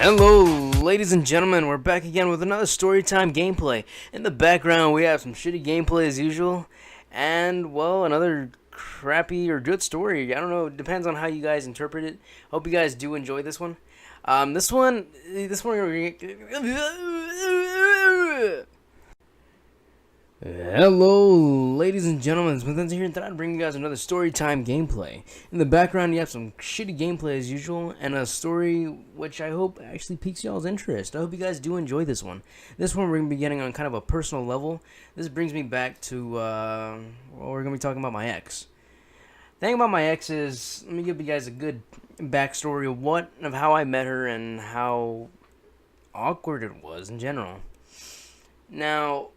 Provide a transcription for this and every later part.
Hello, ladies and gentlemen, we're back again with another storytime gameplay. In the background, we have some shitty gameplay as usual, and, well, another crappy or good story. I don't know, it depends on how you guys interpret it. Hope you guys do enjoy this one. This one... Hello, ladies and gentlemen, it's mathenza here, and today I'm bringing you guys another storytime gameplay. In the background, you have some shitty gameplay as usual, and a story which I hope actually piques y'all's interest. I hope you guys do enjoy this one. This one we're going to be getting on kind of a personal level. This brings me back to, well, we're going to be talking about my ex. The thing about my ex is, let me give you guys a good backstory of how I met her and how awkward it was in general. Now,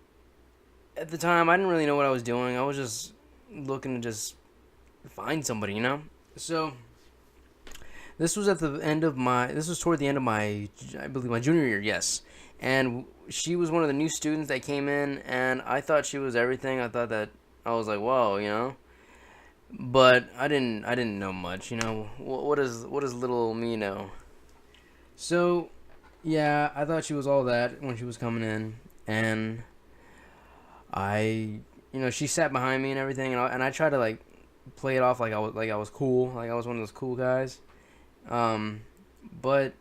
at the time, I didn't really know what I was doing. I was just looking to just find somebody, you know? So, this was toward the end of my, I believe, my junior year, yes. And she was one of the new students that came in, and I thought she was everything. I thought that, I was like, whoa, you know? But I didn't know much, you know? What does little me know? So, yeah, I thought she was all that when she was coming in, and she sat behind me and everything, and I tried to like play it off like I was cool, like I was one of those cool guys. But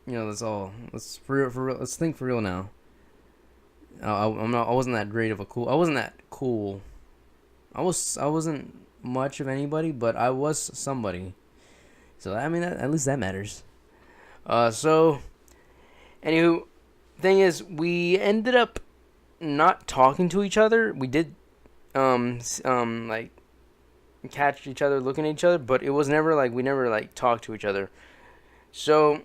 that's all. Let's for real. Let's think for real now. I wasn't that great of a cool. I wasn't that cool. I wasn't much of anybody, but I was somebody. So I mean, at least that matters. So, anywho, thing is, we ended up not talking to each other. We did like catch each other looking at each other, but it was never like we never like talked to each other. So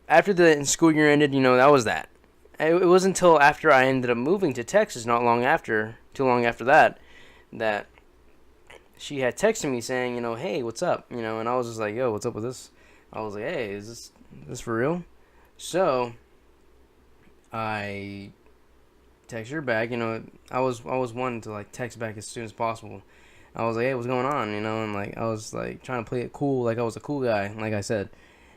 after the school year ended, that was that. It wasn't until after I ended up moving to Texas, too long after that she had texted me saying, hey, what's up? And I was just like, yo, what's up with this? I was like, hey, is this for real? So I text her back. I was wanting to like text back as soon as possible. I was like, hey, what's going on? And like I was like trying to play it cool, like I was a cool guy, like I said.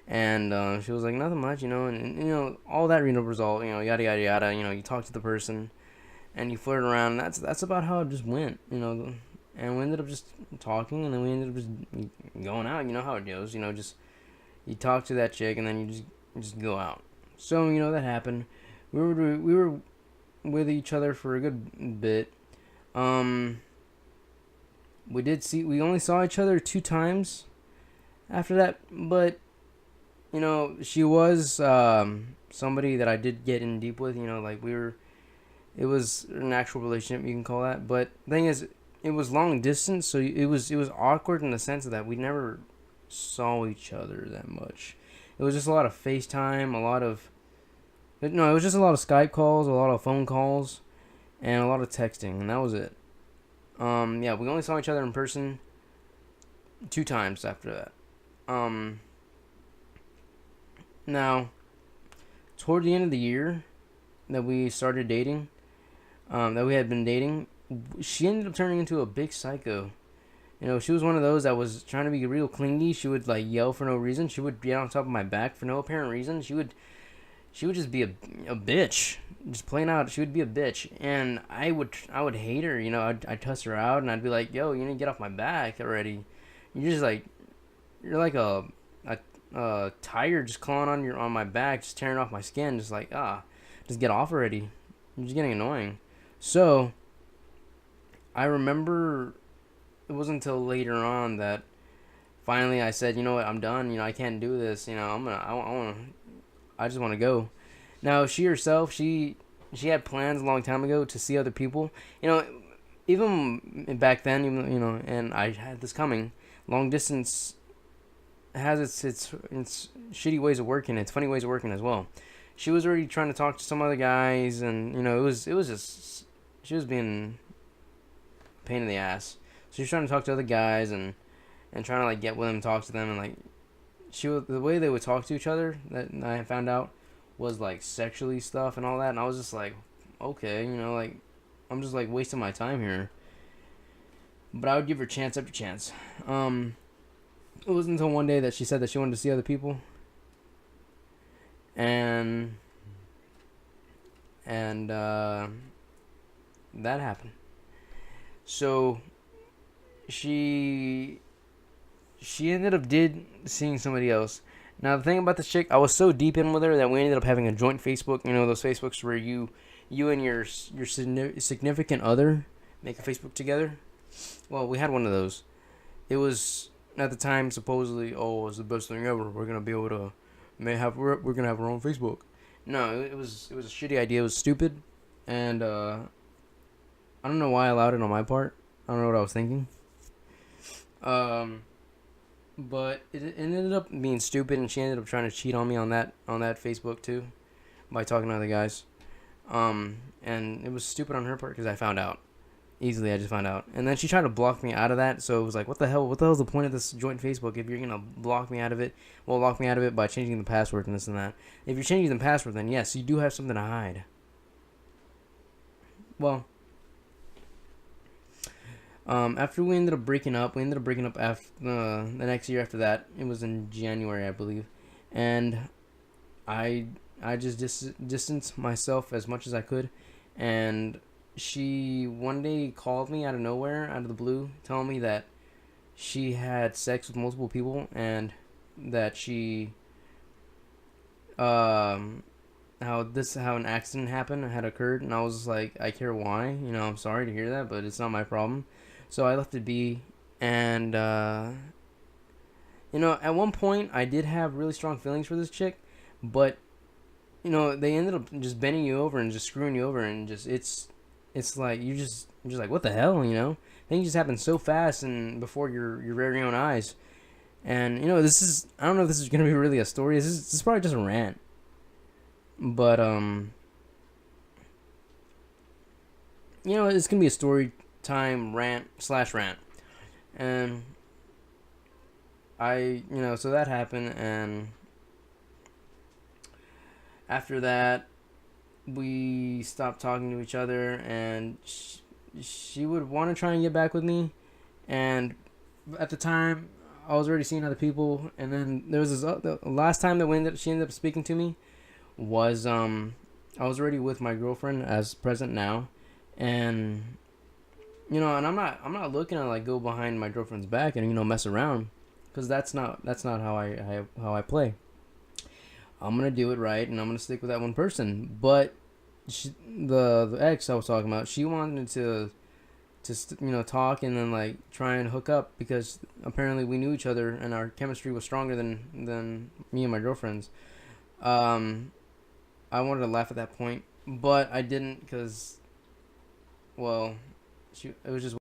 And she was like, nothing much, and all that result, yada yada yada. You talk to the person and you flirt around, and that's about how it just went, and we ended up just talking, and then we ended up just going out. You know how it goes, just you talk to that chick and then you just go out. So that happened. We were with each other for a good bit. We only saw each other 2 times after that, but she was somebody that I did get in deep with. It was an actual relationship, you can call that. But the thing is, it was long distance, so it was awkward in the sense that we never saw each other that much. It was just a lot of FaceTime, it was just a lot of Skype calls, a lot of phone calls, and a lot of texting, and that was it. Yeah, we only saw each other in person 2 times after that. Now, toward the end of the year that we started dating, that we had been dating, she ended up turning into a big psycho. She was one of those that was trying to be real clingy. She would like yell for no reason. She would get on top of my back for no apparent reason. She would just be a bitch, just plain out. She would be a bitch, and I would hate her. I'd cuss her out, and I'd be like, "Yo, you need to get off my back already. You're like a tiger just clawing on my back, just tearing off my skin, just like just get off already. You're just getting annoying." So I remember it wasn't until later on that finally I said, "You know what? I'm done. I can't do this. I just want to go." Now, she herself, she had plans a long time ago to see other people. Even back then, and I had this coming. Long distance has its shitty ways of working. It's funny ways of working as well. She was already trying to talk to some other guys, and it was just she was being a pain in the ass. So she was trying to talk to other guys and trying to like get with them, talk to them, and like the way they would talk to each other that I found out was like sexually stuff and all that, and I was just like, okay, like I'm just like wasting my time here. But I would give her chance after chance. It wasn't until one day that she said that she wanted to see other people, and and that happened. So she she ended up did seeing somebody else. Now the thing about this chick, I was so deep in with her that we ended up having a joint Facebook. You know those Facebooks where you and your significant other make a Facebook together. Well, we had one of those. It was at the time supposedly, oh, it was the best thing ever. We're gonna be able to we're gonna have our own Facebook. No, it was a shitty idea. It was stupid, and I don't know why I allowed it on my part. I don't know what I was thinking. Um, but it ended up being stupid, and she ended up trying to cheat on me on that Facebook too, by talking to other guys. And it was stupid on her part because I found out easily. I just found out, and then she tried to block me out of that. So it was like, what the hell? What the hell is the point of this joint Facebook if you're gonna block me out of it? Well, lock me out of it by changing the password and this and that. If you're changing the password, then yes, you do have something to hide. Well, after we ended up breaking up after the next year after that. It was in January, I believe, and I I just distanced myself as much as I could, and she one day called me out of nowhere, out of the blue, telling me that she had sex with multiple people and that she um how an accident had occurred, and I was just like, I care why, I'm sorry to hear that, but it's not my problem. So I left it be, and at one point I did have really strong feelings for this chick, but they ended up just bending you over and just screwing you over, and just it's like you're just like, what the hell, things just happen so fast and before your very own eyes. And this is, I don't know if this is gonna be really a story. This is probably just a rant, but it's gonna be a story time rant slash rant. And so that happened, and after that we stopped talking to each other, and she would want to try and get back with me, and at the time I was already seeing other people. And then there was this the last time that she ended up speaking to me was I was already with my girlfriend as present now, and and I'm not looking to like go behind my girlfriend's back and mess around, because that's not how I play. I'm gonna do it right, and I'm gonna stick with that one person. But the ex I was talking about, she wanted to talk and then like try and hook up, because apparently we knew each other and our chemistry was stronger than me and my girlfriend's. Um, I wanted to laugh at that point, but I didn't, because, well, it was just